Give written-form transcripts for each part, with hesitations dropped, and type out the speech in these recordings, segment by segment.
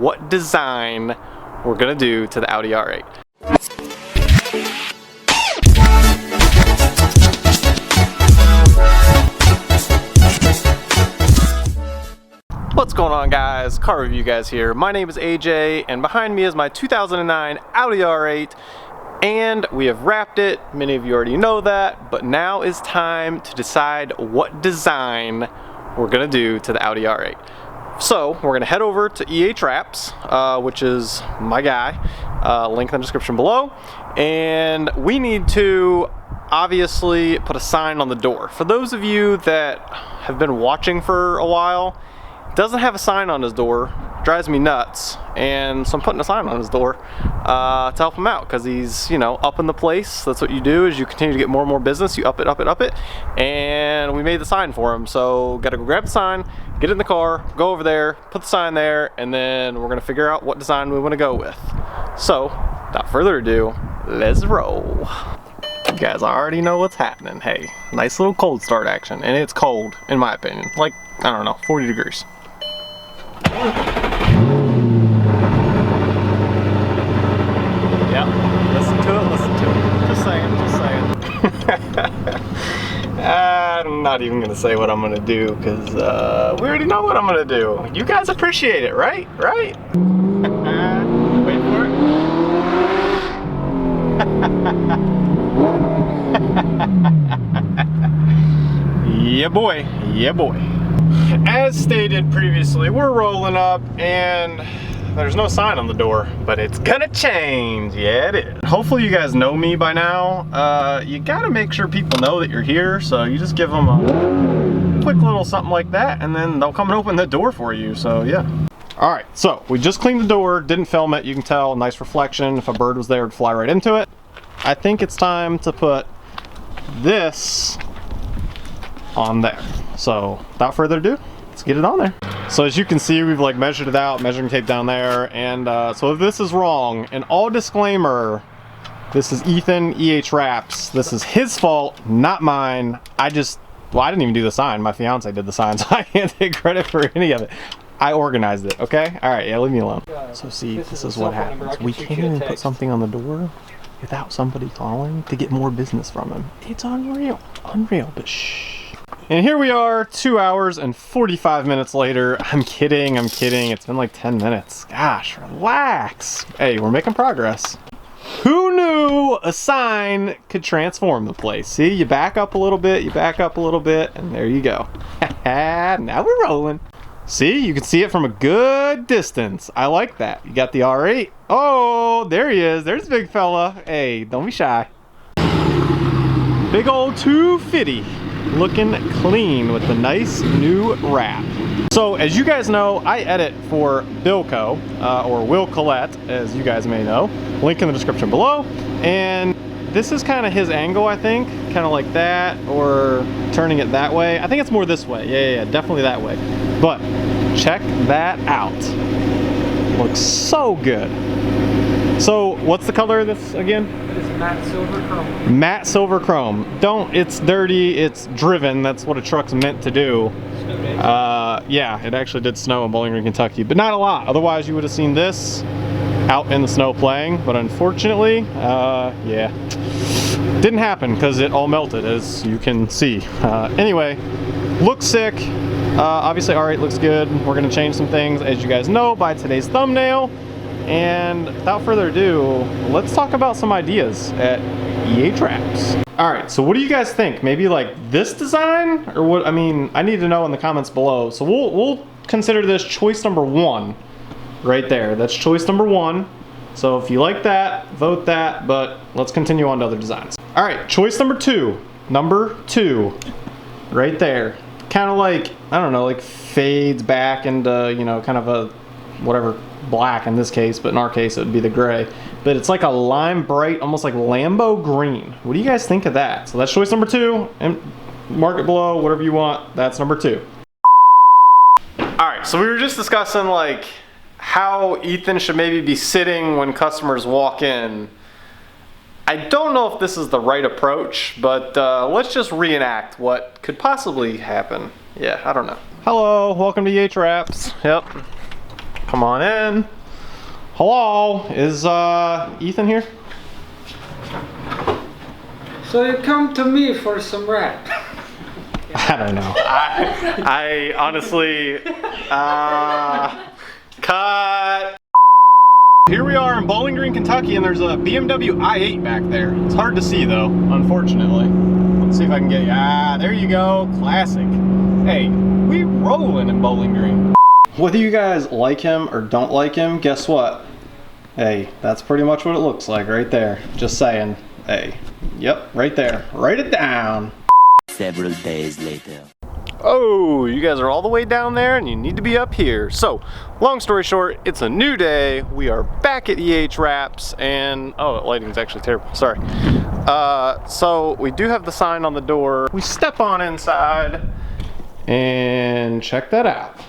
what design we're gonna do to the Audi R8. What's going on, guys? Car review guys here. My name is AJ, and behind me is my 2009 Audi R8, and we have wrapped it. Many of you already know that, but now is time to decide what design we're gonna do to the Audi R8. So we're gonna head over to EA Traps, which is my guy, link in the description below, and we need to obviously put a sign on the door. For those of you that have been watching for a while, doesn't have a sign on his door, drives me nuts, and so I'm putting a sign on his door to help him out, because he's, you know, up in the place. That's what you do, is you continue to get more and more business, you up it, up it, up it, and we made the sign for him. So gotta go grab the sign, get in the car, go over there, put the sign there, and then we're gonna figure out what design we want to go with. So without further ado, let's roll. You guys already know what's happening. Hey, nice little cold start action, and it's cold in my opinion, like, I don't know, 40 degrees. Yeah, listen to it. Just saying. I'm not even gonna say what I'm gonna do, because we already know what I'm gonna do. You guys appreciate it, right? Right? Wait for it. Yeah boy, yeah boy. As stated previously, we're rolling up and there's no sign on the door, but it's gonna change. Yeah, it is. Hopefully you guys know me by now. You gotta make sure people know that you're here, so you just give them a quick little something like that, and then they'll come and open the door for you, so yeah. All right, so we just cleaned the door, didn't film it. You can tell, nice reflection. If a bird was there, it'd fly right into it. I think it's time to put this on there. So without further ado, let's get it on there. So as you can see, we've like measured it out, measuring tape down there, and so if this is wrong, and all disclaimer, this is Ethan, EA Traps. This is his fault, not mine. I didn't even do the sign. My fiance did the sign, so I can't take credit for any of it. I organized it, okay? All right, yeah, leave me alone. So see, this is what happens. We can't even put something on the door without somebody calling to get more business from him. It's unreal, but shh. And here we are, 2 hours and 45 minutes later. I'm kidding. It's been like 10 minutes. Gosh, relax. Hey, we're making progress. Who knew a sign could transform the place? See, you back up a little bit, and there you go. Now we're rolling. See, you can see it from a good distance. I like that. You got the R8. Oh, there he is. There's the big fella. Hey, don't be shy. Big old 250. Looking clean with the nice new wrap. So as you guys know, I edit for Bilco, or Will Collette, as you guys may know. Link in the description below. And this is kind of his angle, I think. Kind of like that, or turning it that way. I think it's more this way. Yeah, definitely that way. But check that out. Looks so good. So what's the color of this again? Matte silver chrome. Matte silver chrome. It's dirty, it's driven. That's what a truck's meant to do. Yeah, it actually did snow in Bowling Green, Kentucky, but not a lot. Otherwise, you would have seen this out in the snow playing, but unfortunately, yeah, didn't happen because it all melted, as you can see. Anyway, looks sick. Obviously, R8 looks good. We're gonna change some things, as you guys know, by today's thumbnail. And without further ado, let's talk about some ideas at EA Traps. All right, so what do you guys think? Maybe like this design, or what? I mean, I need to know in the comments below. So we'll consider this choice number 1 right there. That's choice number 1. So if you like that, vote that, but let's continue on to other designs. All right, choice number 2. Number 2, right there. Kind of like, I don't know, like fades back into, you know, kind of a whatever, black in this case, but in our case it would be the gray. But it's like a lime bright, almost like Lambo green. What do you guys think of that? So that's choice number 2, and mark it below, whatever you want. That's number 2. All right, so we were just discussing like how Ethan should maybe be sitting when customers walk in. I don't know if this is the right approach, but let's just reenact what could possibly happen. Yeah, I don't know. Hello, welcome to EA Traps. Yep. Come on in. Hello, is Ethan here? So you come to me for some rap? I don't know. I honestly, cut. Here we are in Bowling Green, Kentucky, and there's a BMW i8 back there. It's hard to see though, unfortunately. Let's see if I can get you. Ah, there you go. Classic. Hey, we rolling in Bowling Green. Whether you guys like him or don't like him, guess what? Hey, that's pretty much what it looks like right there. Just saying. Hey, yep, right there. Write it down. Several days later. Oh, you guys are all the way down there and you need to be up here. So, long story short, it's a new day. We are back at EH Wraps and, oh, the lighting's actually terrible, sorry. So we do have the sign on the door. We step on inside and check that out.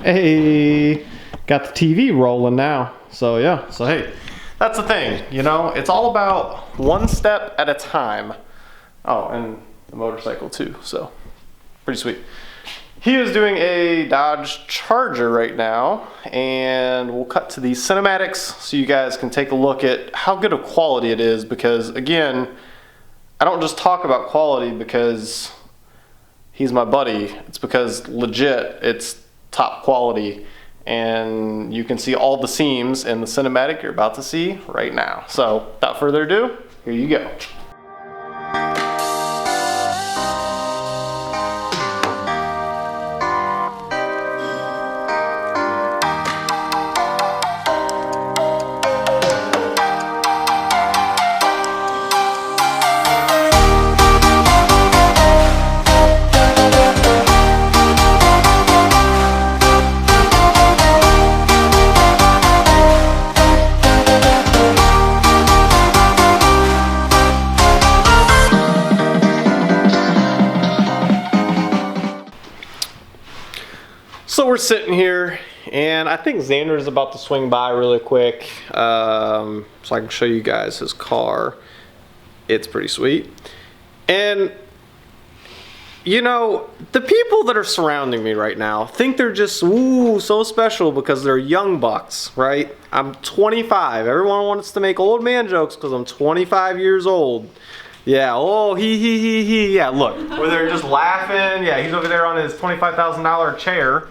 Hey, got the TV rolling now. So yeah, so hey, that's the thing, you know, it's all about one step at a time. Oh, and the motorcycle too, so pretty sweet. He is doing a Dodge Charger right now, and we'll cut to these cinematics so you guys can take a look at how good of quality it is, because again, I don't just talk about quality because he's my buddy. It's because legit, it's top quality, and you can see all the seams in the cinematic you're about to see right now. So without further ado, here you go. So we're sitting here, and I think Zander is about to swing by really quick, so I can show you guys his car. It's pretty sweet. And, you know, the people that are surrounding me right now think they're just, ooh, so special because they're young bucks, right? I'm 25. Everyone wants to make old man jokes because I'm 25 years old. Yeah, oh, he. Yeah, look, where they're just laughing. Yeah, he's over there on his $25,000 chair.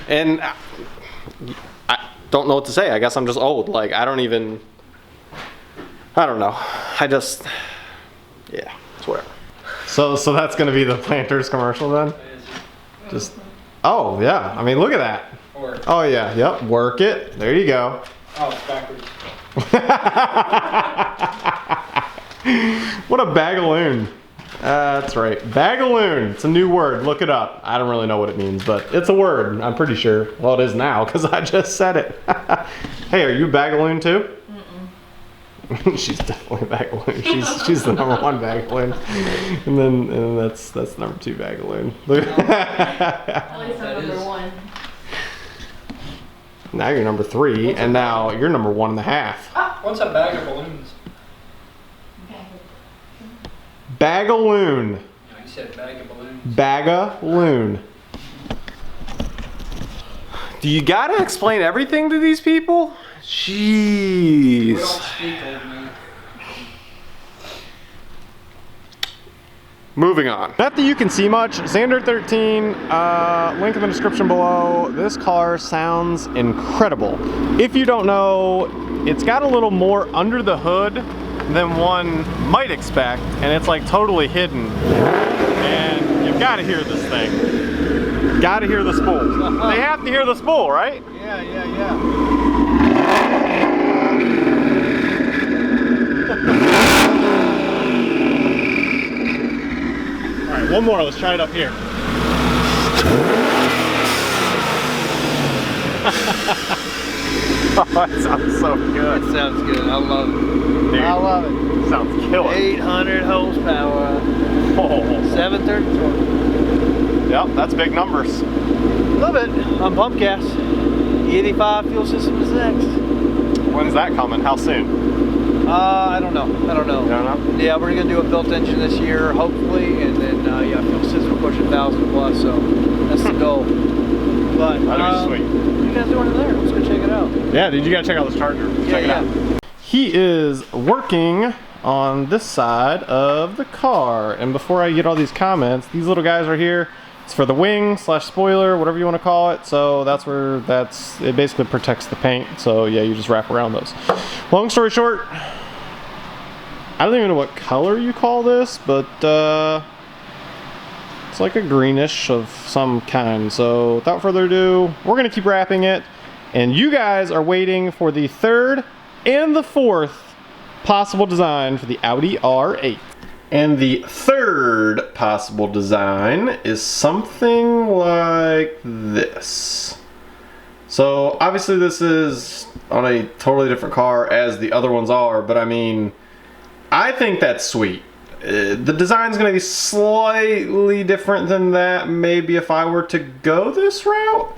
And I don't know what to say. I guess I'm just old. Like, I don't know. Yeah, it's whatever. So that's going to be the Planters commercial then? Just, oh, yeah. I mean, look at that. Oh, yeah. Yep, work it. There you go. Oh, it's backwards. What a bagaloon. That's right. Bagaloon. It's a new word. Look it up. I don't really know what it means, but it's a word. I'm pretty sure. Well, it is now because I just said it. Hey, are you a bagaloon too? Mm-mm. She's definitely a bagaloon. She's the number one bagaloon. And that's number two bagaloon. At least I'm number one. Now you're number three, and now you're number 1.5. What's a bag of balloons? Bagaloon. No, you said bag of balloons. Bagaloon. Do you gotta explain everything to these people? Jeez. We don't speak, old man. Moving on. Not that you can see much. Zander13, link in the description below. This car sounds incredible. If you don't know, it's got a little more under the hood than one might expect, and it's like totally hidden. And you've got to hear this thing. Got to hear the spool. They have to hear the spool, right? Yeah. All right, one more. Let's try it up here. Oh, that sounds so good. It sounds good. I love it. Dude, I love it. Sounds killer. 800 horsepower. Oh. 730 torque. Yep, that's big numbers. Love it. On pump gas. E85 fuel system is next. When's that coming? How soon? I don't know. You don't know? Yeah, we're gonna do a built engine this year, hopefully, and then yeah, fuel system pushing 1,000 plus. So that's the goal. But that'd be sweet. you guys doing in there? Let's go check it out. Yeah, dude, you gotta check out this charger. Check it out. He is working on this side of the car. And before I get all these comments, these little guys right here, it's for the wing / spoiler, whatever you want to call it. So that's where it basically protects the paint. So yeah, you just wrap around those. Long story short, I don't even know what color you call this, but it's like a greenish of some kind. So without further ado, we're gonna keep wrapping it. And you guys are waiting for the third and the fourth possible design for the Audi R8. And the third possible design is something like this. So obviously this is on a totally different car as the other ones are, but I mean, I think that's sweet. The design's gonna be slightly different than that maybe if I were to go this route,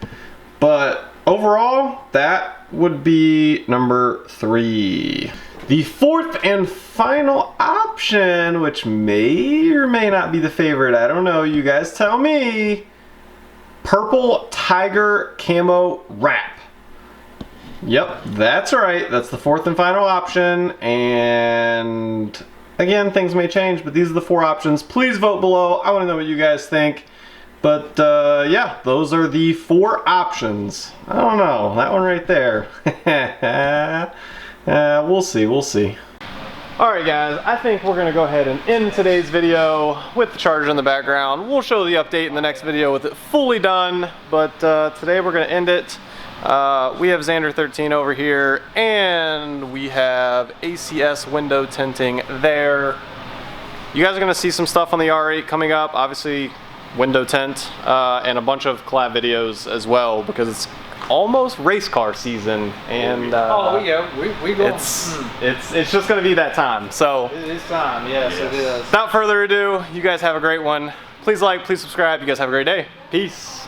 but overall, that would be number 3. The fourth and final option, which may or may not be the favorite, I don't know, you guys tell me. Purple Tiger Camo Wrap. Yep, that's right, that's the fourth and final option, and again, things may change, but these are the 4 options. Please vote below, I wanna know what you guys think. But yeah, those are the 4 options. I don't know, that one right there. We'll see, we'll see. Alright guys, I think we're gonna go ahead and end today's video with the charger in the background. We'll show the update in the next video with it fully done, but today we're gonna end it. We have Zander13 over here, and we have ACS Window Tinting there. You guys are gonna see some stuff on the R8 coming up, obviously window tint, and a bunch of collab videos as well, because it's almost race car season, and Oh yeah, we go. it's just gonna be that time. So It is time, yes, it is. without further ado, you guys have a great one. Please like, please subscribe. You guys have a great day. Peace.